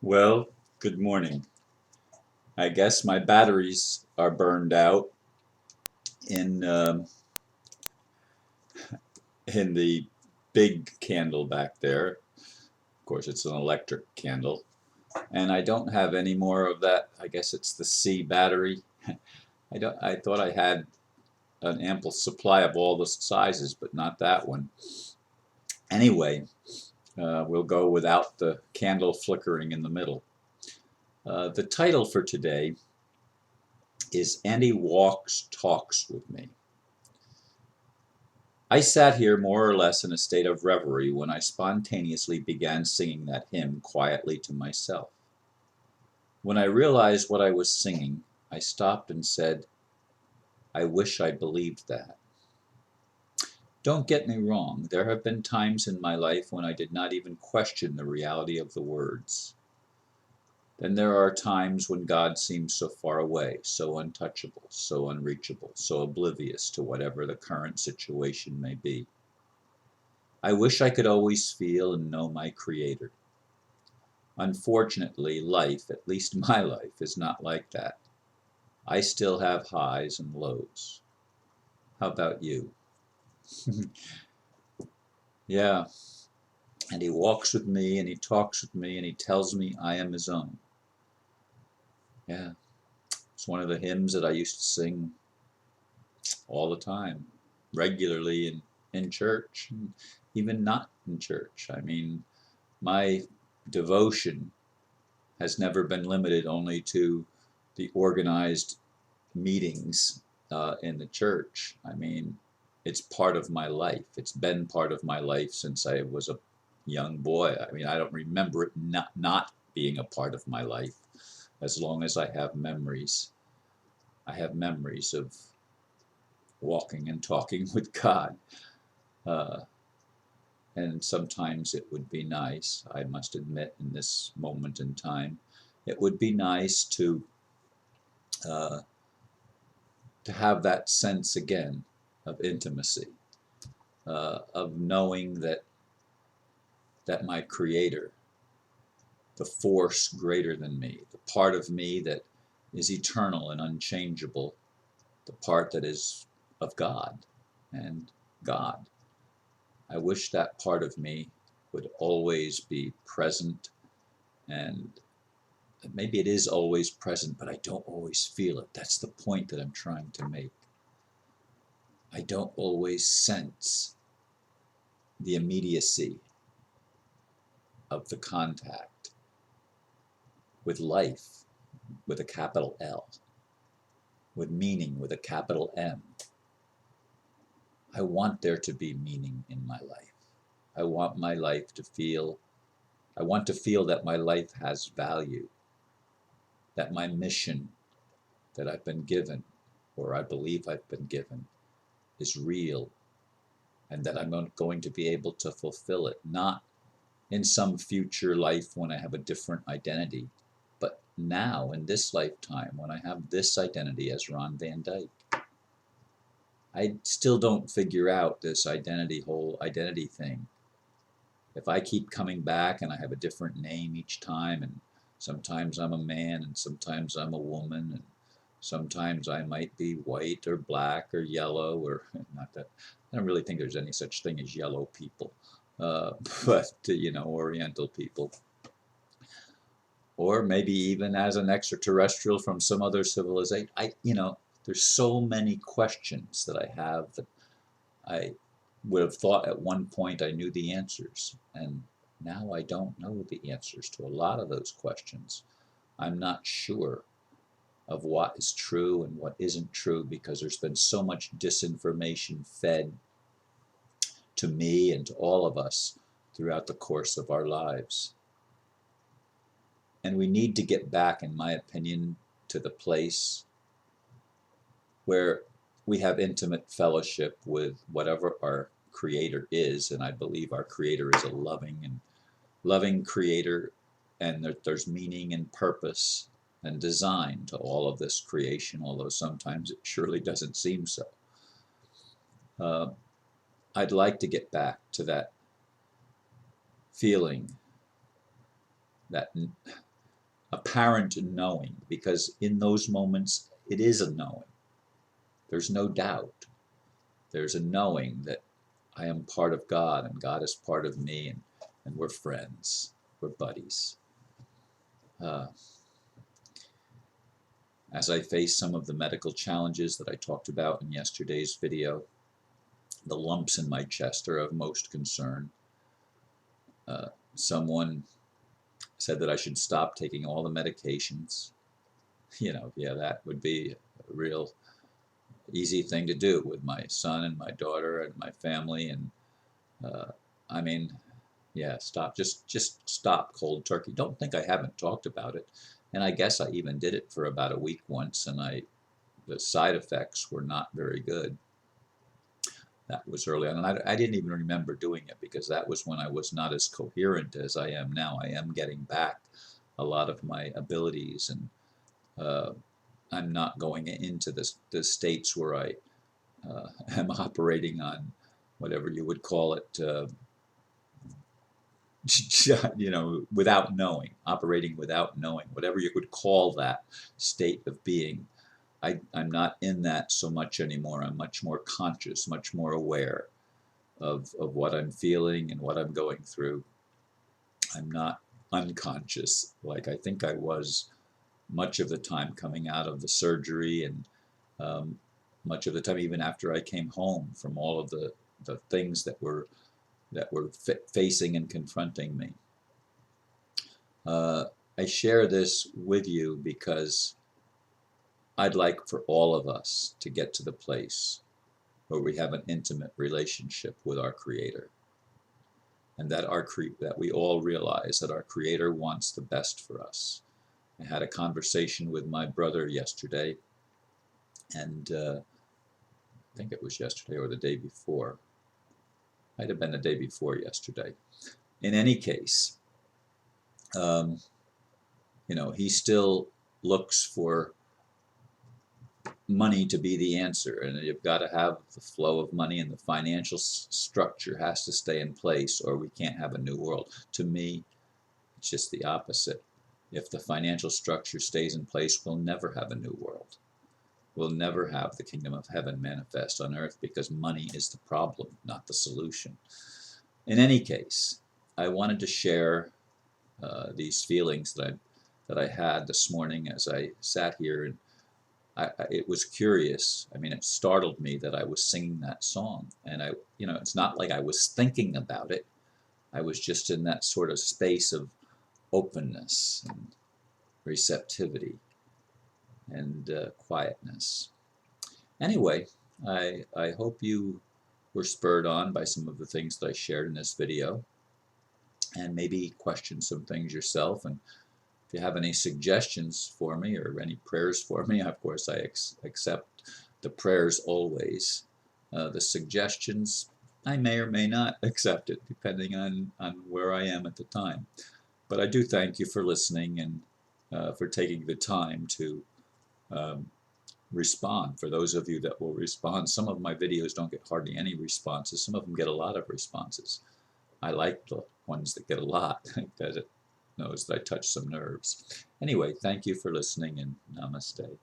Well, good morning. I guess my batteries are burned out in in the big candle back there. Of course, it's an electric candle, and I don't have any more of that. I guess it's the C battery. I don't. I thought I had an ample supply of all the sizes, but not that one. Anyway, we'll go without the candle flickering in the middle. The title for today is Andy Walks Talks with Me. I sat here more or less in a state of reverie when I spontaneously began singing that hymn quietly to myself. When I realized what I was singing, I stopped and said, I wish I believed that. Don't get me wrong, there have been times in my life when I did not even question the reality of the words. Then there are times when God seems so far away, so untouchable, so unreachable, so oblivious to whatever the current situation may be. I wish I could always feel and know my Creator. Unfortunately, life, at least my life, is not like that. I still have highs and lows. How about you? Yeah, and he walks with me and he talks with me and he tells me I am his own. Yeah, it's one of the hymns that I used to sing all the time, regularly in church, and even not in church. I mean, my devotion has never been limited only to the organized meetings in the church. I mean, it's part of my life. It's been part of my life since I was a young boy. I mean, I don't remember it not being a part of my life as long as I have memories. I have memories of walking and talking with God. Uh, and sometimes it would be nice, I must admit, in this moment in time, it would be nice uh, to have that sense again of intimacy, of knowing that my Creator, the force greater than me, the part of me that is eternal and unchangeable, the part that is of God and God. I wish that part of me would always be present, and maybe it is always present, but I don't always feel it. That's the point that I'm trying to make. I don't always sense the immediacy of the contact with life, with a capital L, with meaning, with a capital M. I want there to be meaning in my life. I want my life to feel, I want to feel that my life has value, that my mission that I've been given, or I believe I've been given, is real, and that I'm going to be able to fulfill it, not in some future life when I have a different identity, but now in this lifetime when I have this identity as Ron Van Dyke. I still don't figure out this whole identity thing. If I keep coming back and I have a different name each time, and sometimes I'm a man and sometimes I'm a woman, and sometimes I might be white or black or yellow, or not that, I don't really think there's any such thing as yellow people, uh, but Oriental people, or maybe even as an extraterrestrial from some other civilization. There's so many questions that I have that I would have thought at one point I knew the answers, and now I don't know the answers to a lot of those questions. I'm not sure of what is true and what isn't true because there's been so much disinformation fed to me and to all of us throughout the course of our lives. And we need to get back, in my opinion, to the place where we have intimate fellowship with whatever our Creator is, and I believe our Creator is a loving Creator, and that there's meaning and purpose and design to all of this creation, although sometimes it surely doesn't seem so. Uh, I'd like to get back to that feeling, that apparent knowing, because in those moments it is a knowing. There's no doubt. There's a knowing that I am part of God and God is part of me, and we're friends, we're buddies. As I face some of the medical challenges that I talked about in yesterday's video, the lumps in my chest are of most concern. Someone said that I should stop taking all the medications. Yeah, that would be a real easy thing to do with my son and my daughter and my family. And I mean, yeah, stop. Just stop cold turkey. Don't think I haven't talked about it. And I guess I even did it for about a week once, and the side effects were not very good. That was early on, and I didn't even remember doing it because that was when I was not as coherent as I am now. I am getting back a lot of my abilities, and I'm not going into the states where I am operating on whatever you would call it, without knowing, operating without knowing, whatever you would call that state of being. I'm not in that so much anymore. I'm much more conscious, much more aware of what I'm feeling and what I'm going through. I'm not unconscious like I think I was much of the time coming out of the surgery, and much of the time even after I came home from all of the things that were facing and confronting me. I share this with you because I'd like for all of us to get to the place where we have an intimate relationship with our Creator, and that that we all realize that our Creator wants the best for us. I had a conversation with my brother yesterday, and I think it was yesterday or the day before. Might have been the day before yesterday. In any case, he still looks for money to be the answer, and you've got to have the flow of money, and the financial structure has to stay in place, or we can't have a new world. To me, it's just the opposite. If the financial structure stays in place, we'll never have a new world. We'll never have the kingdom of heaven manifest on earth, because money is the problem, not the solution. In any case, I wanted to share these feelings that I had this morning as I sat here, and it was curious. I mean, it startled me that I was singing that song, and it's not like I was thinking about it. I was just in that sort of space of openness and receptivity and quietness. Anyway, I hope you were spurred on by some of the things that I shared in this video, and maybe question some things yourself. And if you have any suggestions for me or any prayers for me, of course I accept the prayers always. The suggestions, I may or may not accept it, depending on where I am at the time. But I do thank you for listening and for taking the time to respond. For those of you that will respond, some of my videos don't get hardly any responses. Some of them get a lot of responses. I like the ones that get a lot, because it knows that I touch some nerves. Anyway, thank you for listening, and namaste.